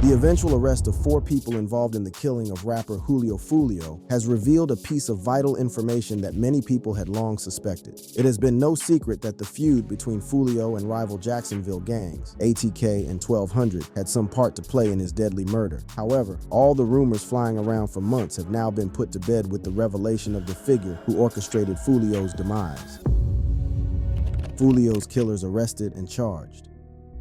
The eventual arrest of 4 people involved in the killing of rapper Foolio has revealed a piece of vital information that many people had long suspected. It has been no secret that the feud between Foolio and rival Jacksonville gangs, ATK and 1200, had some part to play in his deadly murder. However, all the rumors flying around for months have now been put to bed with the revelation of the figure who orchestrated Foolio's demise. Foolio's killers arrested and charged.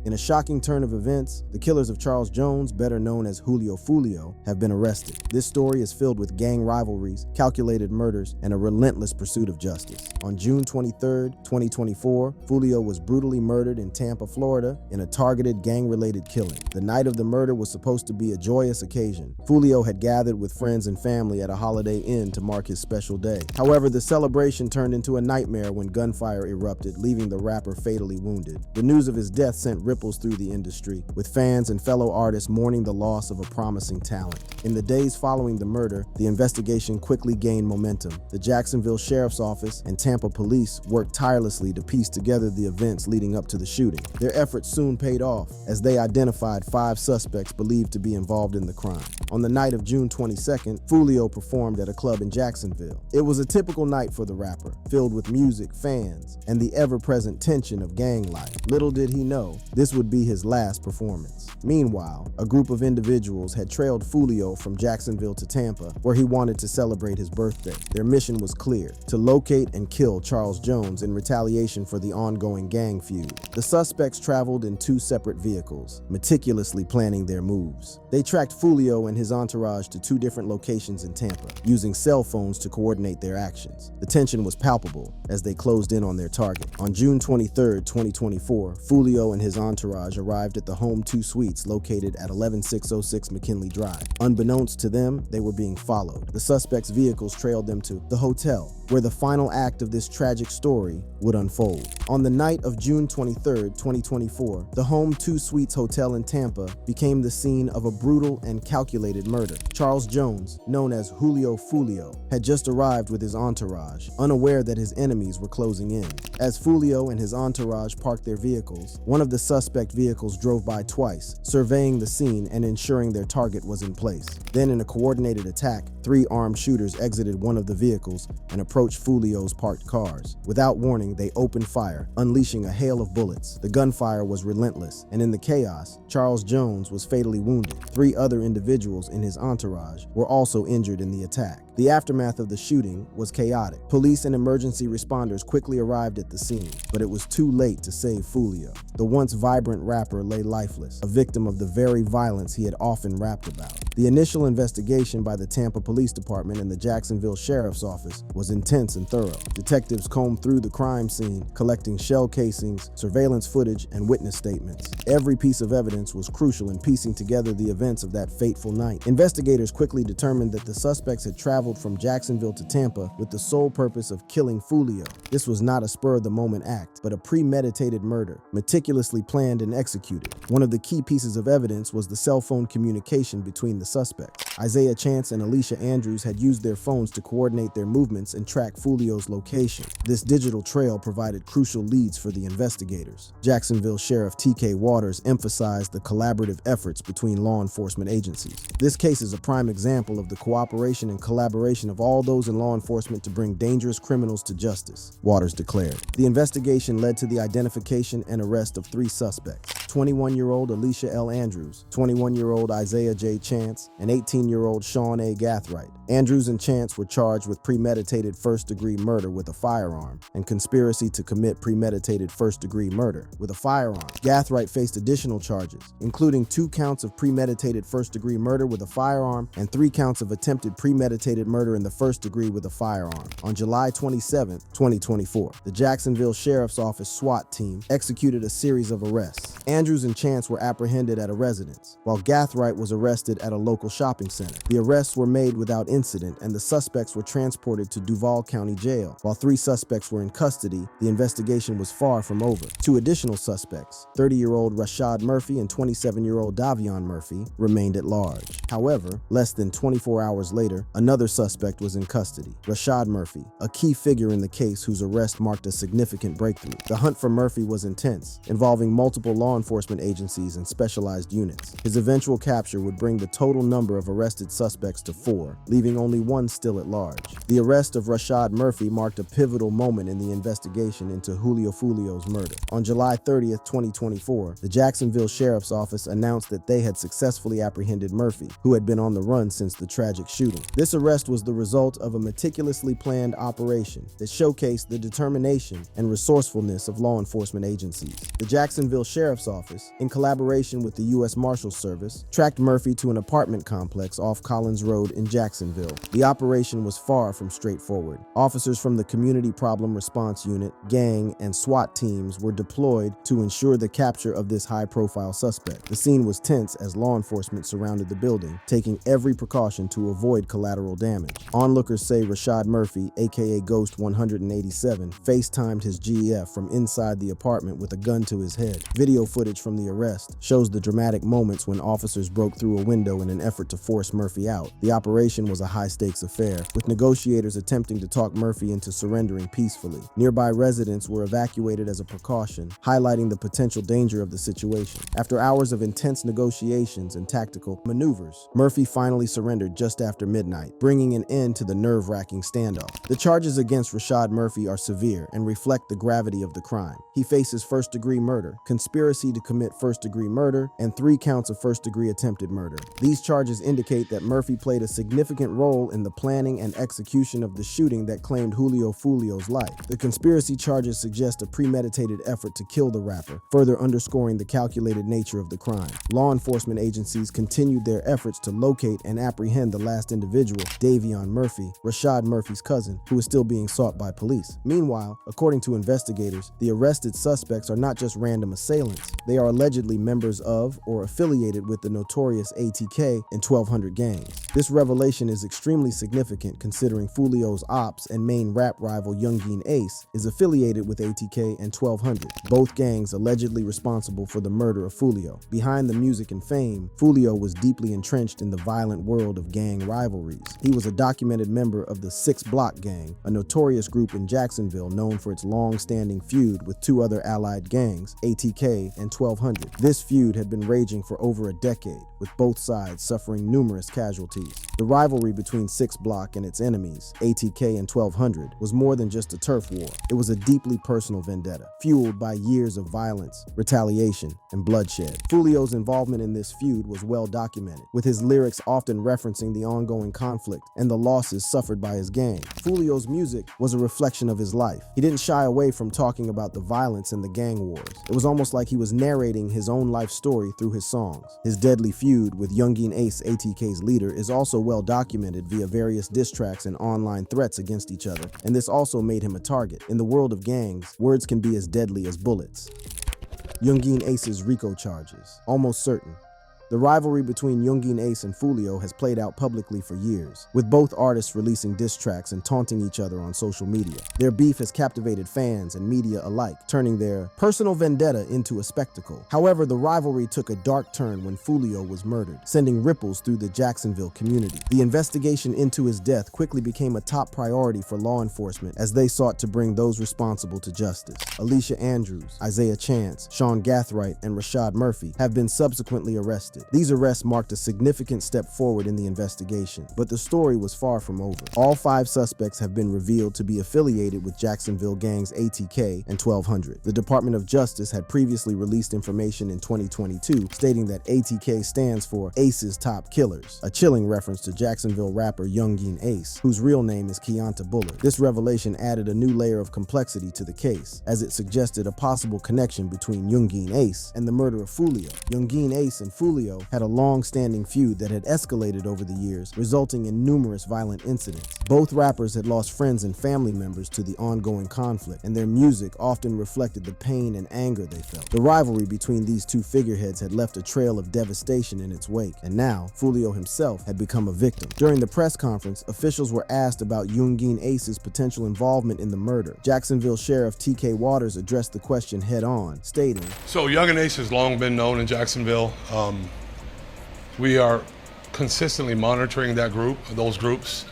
In a shocking turn of events, the killers of Charles Jones, better known as Foolio, have been arrested. This story is filled with gang rivalries, calculated murders, and a relentless pursuit of justice. On June 23, 2024, Foolio was brutally murdered in Tampa, Florida, in a targeted gang-related killing. The night of the murder was supposed to be a joyous occasion. Foolio had gathered with friends and family at a Holiday Inn to mark his special day. However, the celebration turned into a nightmare when gunfire erupted, leaving the rapper fatally wounded. The news of his death sent ripples through the industry, with fans and fellow artists mourning the loss of a promising talent. In the days following the murder, the investigation quickly gained momentum. The Jacksonville Sheriff's Office and Tampa Police worked tirelessly to piece together the events leading up to the shooting. Their efforts soon paid off, as they identified 5 suspects believed to be involved in the crime. On the night of June 22nd, Foolio performed at a club in Jacksonville. It was a typical night for the rapper, filled with music, fans, and the ever-present tension of gang life. Little did he know, this would be his last performance. Meanwhile, a group of individuals had trailed Foolio from Jacksonville to Tampa, where he wanted to celebrate his birthday. Their mission was clear: to locate and kill Charles Jones in retaliation for the ongoing gang feud. The suspects traveled in 2 separate vehicles, meticulously planning their moves. They tracked Foolio and his entourage to 2 different locations in Tampa, using cell phones to coordinate their actions. The tension was palpable as they closed in on their target. On June 23, 2024, Foolio and his entourage arrived at the Home 2 Suites located at 11606 McKinley Drive. Unbeknownst to them, they were being followed. The suspects' vehicles trailed them to the hotel, where the final act of this tragic story would unfold. On the night of June 23, 2024, the Home 2 Suites Hotel in Tampa became the scene of a brutal and calculated murder. Charles Jones, known as Foolio, had just arrived with his entourage, unaware that his enemies were closing in. As Foolio and his entourage parked their vehicles, one of the suspect vehicles drove by twice, surveying the scene and ensuring their target was in place. Then, in a coordinated attack, 3 armed shooters exited one of the vehicles and approached Foolio's parked cars. Without warning, they opened fire, unleashing a hail of bullets. The gunfire was relentless, and in the chaos, Charles Jones was fatally wounded. 3 other individuals in his entourage were also injured in the attack. The aftermath of the shooting was chaotic. Police and emergency responders quickly arrived at the scene, but it was too late to save Foolio. The once vibrant rapper lay lifeless, a victim of the very violence he had often rapped about. The initial investigation by the Tampa Police Department and the Jacksonville Sheriff's Office was intense and thorough. Detectives combed through the crime scene, collecting shell casings, surveillance footage, and witness statements. Every piece of evidence was crucial in piecing together the events of that fateful night. Investigators quickly determined that the suspects had traveled from Jacksonville to Tampa with the sole purpose of killing Foolio. This was not a spur-of-the-moment act, but a premeditated murder, meticulously planned and executed. One of the key pieces of evidence was the cell phone communication between the suspects. Isaiah Chance and Alicia Andrews had used their phones to coordinate their movements and track Foolio's location. This digital trail provided crucial leads for the investigators. Jacksonville Sheriff T.K. Waters emphasized the collaborative efforts between law enforcement agencies. This case is a prime example of the cooperation and collaboration of all those in law enforcement to bring dangerous criminals to justice, Waters declared. The investigation led to the identification and arrest of 3 suspects: 21-year-old Alicia L. Andrews, 21-year-old Isaiah J. Chance, and 18-year-old Sean A. Gathright. Andrews and Chance were charged with premeditated first-degree murder with a firearm and conspiracy to commit premeditated first-degree murder with a firearm. Gathright faced additional charges, including 2 counts of premeditated first-degree murder with a firearm and 3 counts of attempted premeditated murder in the first degree with a firearm. On July 27, 2024, the Jacksonville Sheriff's Office SWAT team executed a series of arrests. Andrews and Chance were apprehended at a residence, while Gathright was arrested at a local shopping center. The arrests were made without incident, and the suspects were transported to Duval County Jail. While 3 suspects were in custody, the investigation was far from over. 2 additional suspects, 30-year-old Rashad Murphy and 27-year-old Davion Murphy, remained at large. However, less than 24 hours later, another suspect was in custody, Rashad Murphy, a key figure in the case whose arrest marked a significant breakthrough. The hunt for Murphy was intense, involving multiple law enforcement agencies and specialized units. His eventual capture would bring the total number of arrested suspects to 4, leaving only 1 still at large. The arrest of Rashad Murphy marked a pivotal moment in the investigation into Julio Foolio's murder. On July 30th, 2024, the Jacksonville Sheriff's Office announced that they had successfully apprehended Murphy, who had been on the run since the tragic shooting. This arrest was the result of a meticulously planned operation that showcased the determination and resourcefulness of law enforcement agencies. The Jacksonville Sheriff's Office, in collaboration with the U.S. Marshals Service, tracked Murphy to an apartment complex off Collins Road in Jacksonville. The operation was far from straightforward. Officers from the Community Problem Response Unit, gang, and SWAT teams were deployed to ensure the capture of this high-profile suspect. The scene was tense as law enforcement surrounded the building, taking every precaution to avoid collateral damage. Onlookers say Rashad Murphy, aka Ghost 187, FaceTimed his GF from inside the apartment with a gun to his head. Video footage from the arrest shows the dramatic moments when officers broke through a window in an effort to force Murphy out. The operation was a high-stakes affair, with negotiators attempting to talk Murphy into surrendering peacefully. Nearby residents were evacuated as a precaution, highlighting the potential danger of the situation. After hours of intense negotiations and tactical maneuvers, Murphy finally surrendered just after midnight, bringing an end to the nerve-wracking standoff. The charges against Rashad Murphy are severe and reflect the gravity of the crime. He faces first-degree murder, conspiracy to commit first-degree murder, and 3 counts of first-degree attempted murder. These charges indicate that Murphy played a significant role in the planning and execution of the shooting that claimed Julio Foolio's life. The conspiracy charges suggest a premeditated effort to kill the rapper, further underscoring the calculated nature of the crime. Law enforcement agencies continued their efforts to locate and apprehend the last individual, Davion Murphy, Rashad Murphy's cousin, who is still being sought by police. Meanwhile, according to investigators, the arrested suspects are not just random assailants. They are allegedly members of or affiliated with the notorious ATK and 1200 gangs. This revelation is extremely significant considering Foolio's ops and main rap rival Youngeen Ace is affiliated with ATK and 1200, both gangs allegedly responsible for the murder of Foolio. Behind the music and fame, Foolio was deeply entrenched in the violent world of gang rivalries. He was a documented member of the 6 Block Gang, a notorious group in Jacksonville known for its long-standing feud with 2 other allied gangs, ATK and 1200. This feud had been raging for over a decade, with both sides suffering numerous casualties. The rivalry between 6 Block and its enemies, ATK and 1200, was more than just a turf war. It was a deeply personal vendetta, fueled by years of violence, retaliation, and bloodshed. Foolio's involvement in this feud was well documented, with his lyrics often referencing the ongoing conflict and the losses suffered by his gang. Foolio's music was a reflection of his life. He didn't shy away from talking about the violence and the gang wars. It was almost like he was narrating his own life story through his songs. His deadly feud with Youngeen Ace, ATK's leader, is also well documented via various diss tracks and online threats against each other, and this also made him a target. In the world of gangs, words can be as deadly as bullets. Youngeen Ace's RICO charges, almost certain. The rivalry between Youngeen Ace and Foolio has played out publicly for years, with both artists releasing diss tracks and taunting each other on social media. Their beef has captivated fans and media alike, turning their personal vendetta into a spectacle. However, the rivalry took a dark turn when Foolio was murdered, sending ripples through the Jacksonville community. The investigation into his death quickly became a top priority for law enforcement as they sought to bring those responsible to justice. Alicia Andrews, Isaiah Chance, Sean Gathright, and Rashad Murphy have been subsequently arrested. These arrests marked a significant step forward in the investigation, but the story was far from over. All 5 suspects have been revealed to be affiliated with Jacksonville gangs ATK and 1200. The Department of Justice had previously released information in 2022 stating that ATK stands for Ace's Top Killers, a chilling reference to Jacksonville rapper Youngeen Ace, whose real name is Keonta Bullard. This revelation added a new layer of complexity to the case, as it suggested a possible connection between Youngeen Ace and the murder of Foolio. Youngeen Ace and Foolio Foolio had a long-standing feud that had escalated over the years, resulting in numerous violent incidents. Both rappers had lost friends and family members to the ongoing conflict, and their music often reflected the pain and anger they felt. The rivalry between these two figureheads had left a trail of devastation in its wake, and now Foolio himself had become a victim. During the press conference, officials were asked about Youngin Ace's potential involvement in the murder. Jacksonville Sheriff T.K. Waters addressed the question head-on, stating, "So Youngin Ace has long been known in Jacksonville. We are consistently monitoring those groups.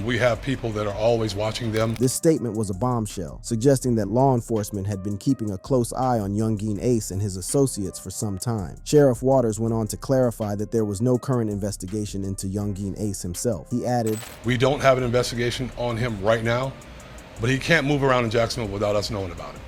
We have people that are always watching them." This statement was a bombshell, suggesting that law enforcement had been keeping a close eye on Youngin Ace and his associates for some time. Sheriff Waters went on to clarify that there was no current investigation into Youngin Ace himself. He added, "We don't have an investigation on him right now, but he can't move around in Jacksonville without us knowing about it.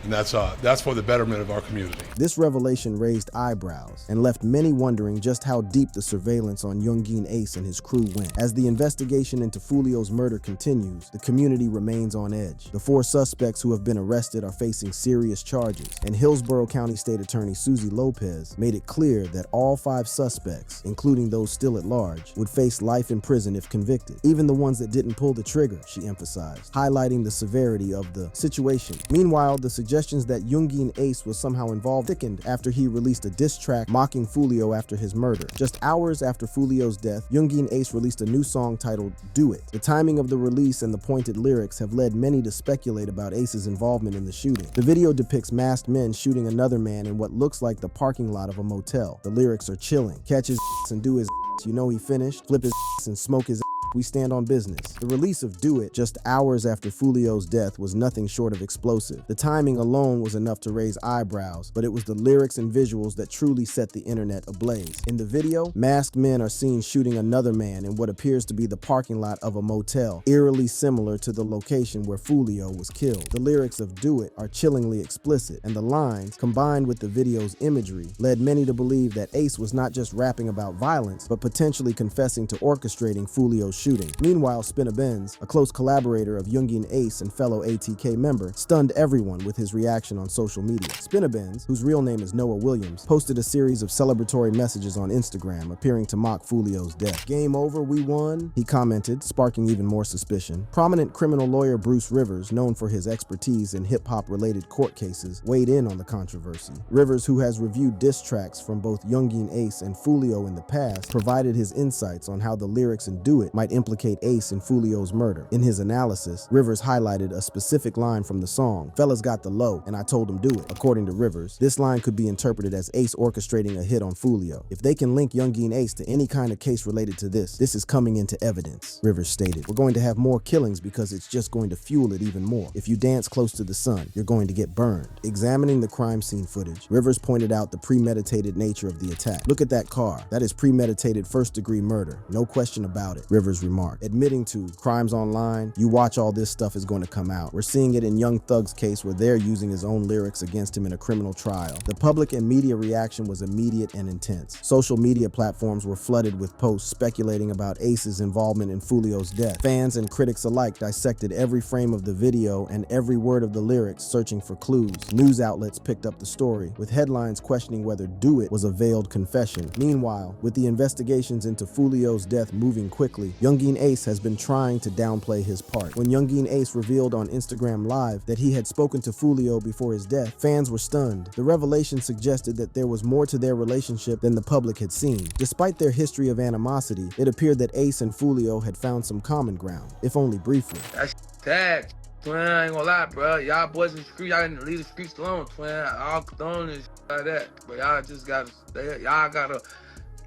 And that's for the betterment of our community." This revelation raised eyebrows and left many wondering just how deep the surveillance on Youngin Ace and his crew went. As the investigation into Foolio's murder continues, the community remains on edge. The 4 suspects who have been arrested are facing serious charges, and Hillsborough County State Attorney Susie Lopez made it clear that all 5 suspects, including those still at large, would face life in prison if convicted. Even the ones that didn't pull the trigger, she emphasized, highlighting the severity of the situation. Meanwhile, the suggestions that Youngin Ace was somehow involved thickened after he released a diss track mocking Foolio after his murder. Just hours after Foolio's death, Youngin Ace released a new song titled "Do It." The timing of the release and the pointed lyrics have led many to speculate about Ace's involvement in the shooting. The video depicts masked men shooting another man in what looks like the parking lot of a motel. The lyrics are chilling. "Catch his and do his you know he finished. Flip his and smoke his we stand on business." The release of "Do It" just hours after Foolio's death was nothing short of explosive. The timing alone was enough to raise eyebrows, but it was the lyrics and visuals that truly set the internet ablaze. In the video, masked men are seen shooting another man in what appears to be the parking lot of a motel, eerily similar to the location where Foolio was killed. The lyrics of "Do It" are chillingly explicit, and the lines, combined with the video's imagery, led many to believe that Ace was not just rapping about violence, but potentially confessing to orchestrating Foolio's shooting. Meanwhile, Spinna Benz, a close collaborator of Youngin Ace and fellow ATK member, stunned everyone with his reaction on social media. Spinna Benz, whose real name is Noah Williams, posted a series of celebratory messages on Instagram appearing to mock Foolio's death. "Game over, we won," he commented, sparking even more suspicion. Prominent criminal lawyer Bruce Rivers, known for his expertise in hip-hop related court cases, weighed in on the controversy. Rivers, who has reviewed diss tracks from both Youngin Ace and Foolio in the past, provided his insights on how the lyrics in "Do It" might implicate Ace in Foolio's murder. In his analysis, Rivers highlighted a specific line from the song, "Fellas got the low, and I told him do it." According to Rivers, this line could be interpreted as Ace orchestrating a hit on Foolio. "If they can link Youngin Ace to any kind of case related to this is coming into evidence," Rivers stated. "We're going to have more killings because it's just going to fuel it even more. If you dance close to the sun, you're going to get burned." Examining the crime scene footage, Rivers pointed out the premeditated nature of the attack. "Look at that car. That is premeditated first-degree murder. No question about it," Rivers remarked, admitting to crimes online. "You watch, all this stuff is going to come out. We're seeing it in Young Thug's case where they're using his own lyrics against him in a criminal trial." The public and media reaction was immediate and intense. Social media platforms were flooded with posts speculating about Ace's involvement in Foolio's death. Fans and critics alike dissected every frame of the video and every word of the lyrics, searching for clues. News outlets picked up the story, with headlines questioning whether "Do It" was a veiled confession. Meanwhile, with the investigations into Foolio's death moving quickly, Youngin Ace has been trying to downplay his part. When Youngin Ace revealed on Instagram Live that he had spoken to Foolio before his death, fans were stunned. The revelation suggested that there was more to their relationship than the public had seen. Despite their history of animosity, it appeared that Ace and Foolio had found some common ground, if only briefly. That's sad, twin. I ain't gonna lie, bro. Y'all boys in the street, y'all didn't leave the streets alone, twin. All condone and like that. But y'all just gotta stay. Y'all gotta.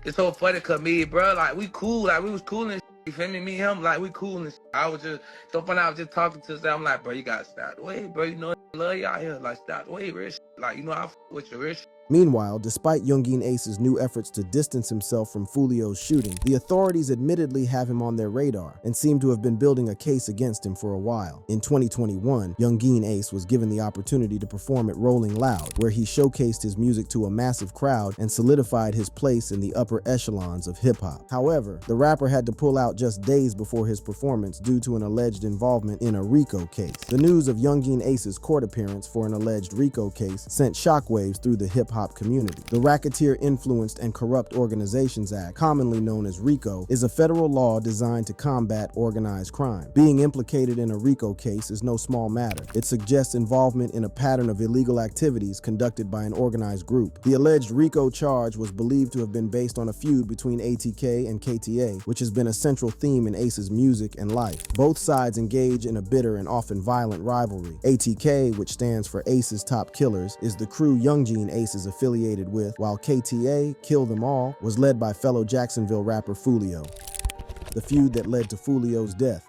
It's so funny, cause me, bro, like we cool, like we was cool and shit. You feel me? Me and him, like we cool and shit. I was just so funny. I was just talking to them. I'm like, bro, you gotta stop the way, bro. You know, I love y'all here. Like, stop the way, real shit. Like, you know, I f with your real shit. Meanwhile, despite Youngin Ace's new efforts to distance himself from Foolio's shooting, the authorities admittedly have him on their radar and seem to have been building a case against him for a while. In 2021, Youngin Ace was given the opportunity to perform at Rolling Loud, where he showcased his music to a massive crowd and solidified his place in the upper echelons of hip-hop. However, the rapper had to pull out just days before his performance due to an alleged involvement in a RICO case. The news of Youngin Ace's court appearance for an alleged RICO case sent shockwaves through the hip-hop hip-hop community. The Racketeer Influenced and Corrupt Organizations Act, commonly known as RICO, is a federal law designed to combat organized crime. Being implicated in a RICO case is no small matter. It suggests involvement in a pattern of illegal activities conducted by an organized group. The alleged RICO charge was believed to have been based on a feud between ATK and KTA, which has been a central theme in Ace's music and life. Both sides engage in a bitter and often violent rivalry. ATK, which stands for Ace's Top Killers, is the crew Young Ace is affiliated with, while KTA, Kill Them All, was led by fellow Jacksonville rapper Foolio. The feud that led to Foolio's death.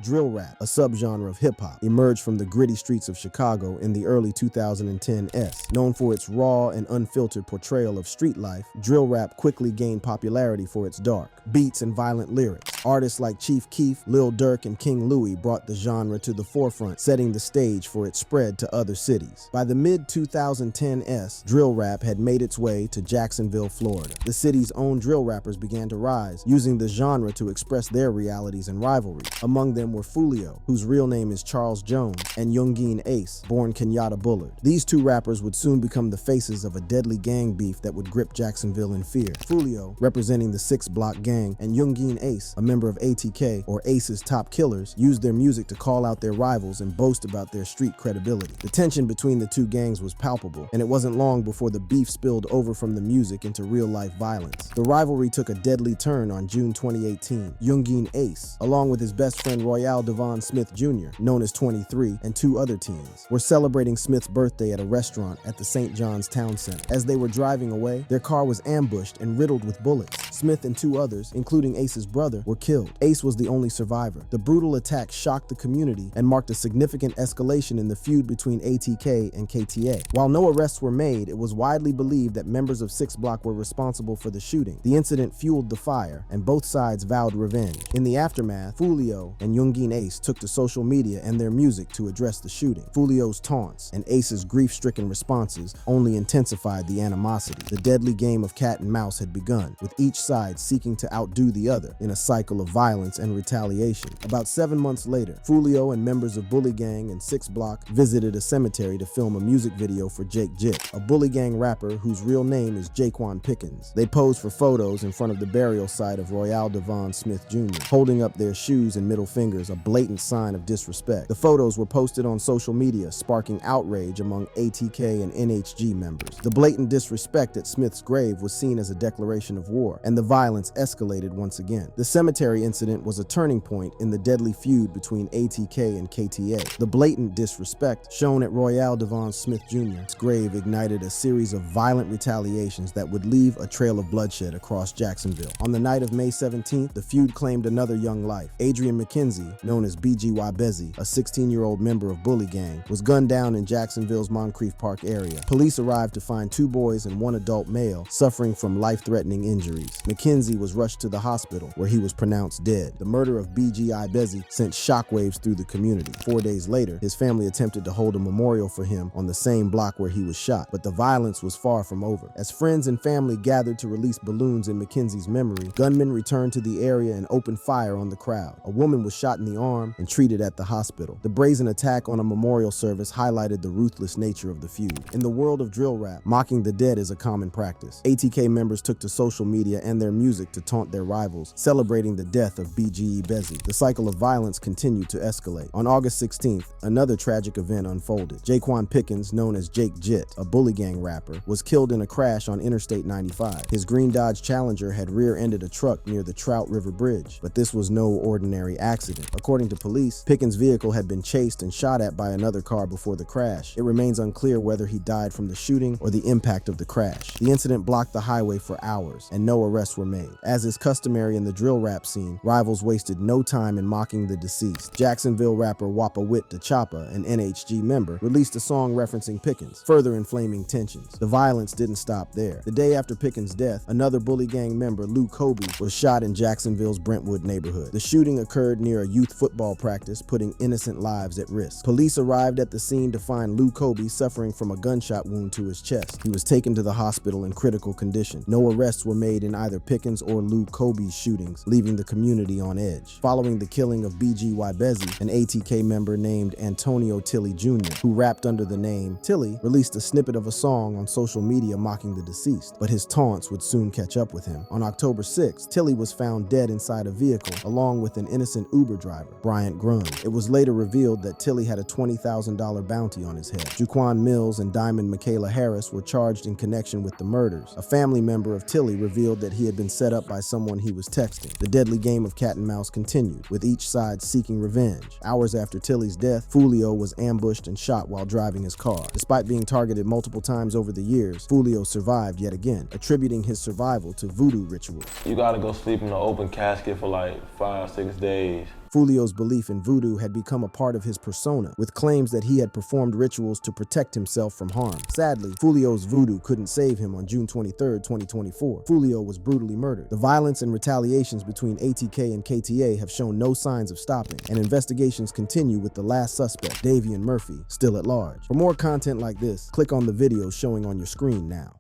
Drill rap, a subgenre of hip-hop, emerged from the gritty streets of Chicago in the early 2010s. Known for its raw and unfiltered portrayal of street life, drill rap quickly gained popularity for its dark beats and violent lyrics. Artists like Chief Keef, Lil Durk, and King Louie brought the genre to the forefront, setting the stage for its spread to other cities. By the mid-2010s, drill rap had made its way to Jacksonville, Florida. The city's own drill rappers began to rise, using the genre to express their realities and rivalries. Among them were Foolio, whose real name is Charles Jones, and Young Ace, born Kenyatta Bullard. These two rappers would soon become the faces of a deadly gang beef that would grip Jacksonville in fear. Foolio, representing the 6 Block Gang, and Young Ace, a member of ATK, or Ace's Top Killers, used their music to call out their rivals and boast about their street credibility. The tension between the two gangs was palpable, and it wasn't long before the beef spilled over from the music into real-life violence. The rivalry took a deadly turn on June 2018. Young Ace, along with his best friend Royale Devon Smith Jr., known as 23, and 2 other teens, were celebrating Smith's birthday at a restaurant at the St. John's Town Center. As they were driving away, their car was ambushed and riddled with bullets. Smith and 2 others, including Ace's brother, were killed. Ace was the only survivor. The brutal attack shocked the community and marked a significant escalation in the feud between ATK and KTA. While no arrests were made, it was widely believed that members of 6 Block were responsible for the shooting. The incident fueled the fire, and both sides vowed revenge. In the aftermath, Foolio and Young Ace took to social media and their music to address the shooting. Foolio's taunts and Ace's grief-stricken responses only intensified the animosity. The deadly game of cat and mouse had begun, with each side seeking to outdo the other in a cycle of violence and retaliation. About 7 months later, Foolio and members of Bully Gang and 6 Block visited a cemetery to film a music video for Jake Jit, a Bully Gang rapper whose real name is Jaquan Pickens. They posed for photos in front of the burial site of Royale Devon Smith Jr., holding up their shoes and middle fingers, a blatant sign of disrespect. The photos were posted on social media, sparking outrage among ATK and NHG members. The blatant disrespect at Smith's grave was seen as a declaration of war, and the violence escalated once again. The cemetery incident was a turning point in the deadly feud between ATK and KTA. The blatant disrespect shown at Royale Devon Smith Jr.'s grave ignited a series of violent retaliations that would leave a trail of bloodshed across Jacksonville. On the night of May 17th, the feud claimed another young life. Adrian McKenzie, known as BGY Bezzy, a 16-year-old member of Bully Gang, was gunned down in Jacksonville's Moncrief Park area. Police arrived to find 2 boys and 1 adult male suffering from life-threatening injuries. McKenzie was rushed to the hospital, where he was pronounced dead. The murder of BGI Bezzy sent shockwaves through the community. 4 days later, his family attempted to hold a memorial for him on the same block where he was shot, but the violence was far from over. As friends and family gathered to release balloons in McKenzie's memory, gunmen returned to the area and opened fire on the crowd. A woman was shot in the arm and treated at the hospital. The brazen attack on a memorial service highlighted the ruthless nature of the feud. In the world of drill rap, mocking the dead is a common practice. ATK members took to social media and their music to taunt their rivals, celebrating the death of BGE Bezzy. The cycle of violence continued to escalate. On August 16th, another tragic event unfolded. Jaquan Pickens, known as Jake Jit, a Bully Gang rapper, was killed in a crash on Interstate 95. His green Dodge Challenger had rear-ended a truck near the Trout River Bridge, but this was no ordinary accident. According to police, Pickens' vehicle had been chased and shot at by another car before the crash. It remains unclear whether he died from the shooting or the impact of the crash. The incident blocked the highway for hours, and no arrests were made. As is customary in the drill rap scene, rivals wasted no time in mocking the deceased. Jacksonville rapper Wapa Wit Choppa, an NHG member, released a song referencing Pickens, further inflaming tensions. The violence didn't stop there. The day after Pickens' death, another Bully Gang member, Lou Kobe, was shot in Jacksonville's Brentwood neighborhood. The shooting occurred near a youth football practice, putting innocent lives at risk. Police arrived at the scene to find Lou Kobe suffering from a gunshot wound to his chest. He was taken to the hospital in critical condition. No arrests were made in either either Pickens or Lou Kobe's shootings, leaving the community on edge. Following the killing of B.G. Wybezi, an ATK member named Antonio Tilly Jr., who rapped under the name Tilly, released a snippet of a song on social media mocking the deceased, but his taunts would soon catch up with him. On October 6, Tilly was found dead inside a vehicle, along with an innocent Uber driver, Bryant Grund. It was later revealed that Tilly had a $20,000 bounty on his head. Juquan Mills and Diamond Michaela Harris were charged in connection with the murders. A family member of Tilly revealed that he had been set up by someone he was texting. The deadly game of cat and mouse continued, with each side seeking revenge. Hours after Tilly's death, Foolio was ambushed and shot while driving his car. Despite being targeted multiple times over the years, Foolio survived yet again, attributing his survival to voodoo rituals. You gotta go sleep in an open casket for like 5-6 days. Foolio's belief in voodoo had become a part of his persona, with claims that he had performed rituals to protect himself from harm. Sadly, Foolio's voodoo couldn't save him on June 23, 2024. Foolio was brutally murdered. The violence and retaliations between ATK and KTA have shown no signs of stopping, and investigations continue with the last suspect, Davian Murphy, still at large. For more content like this, click on the video showing on your screen now.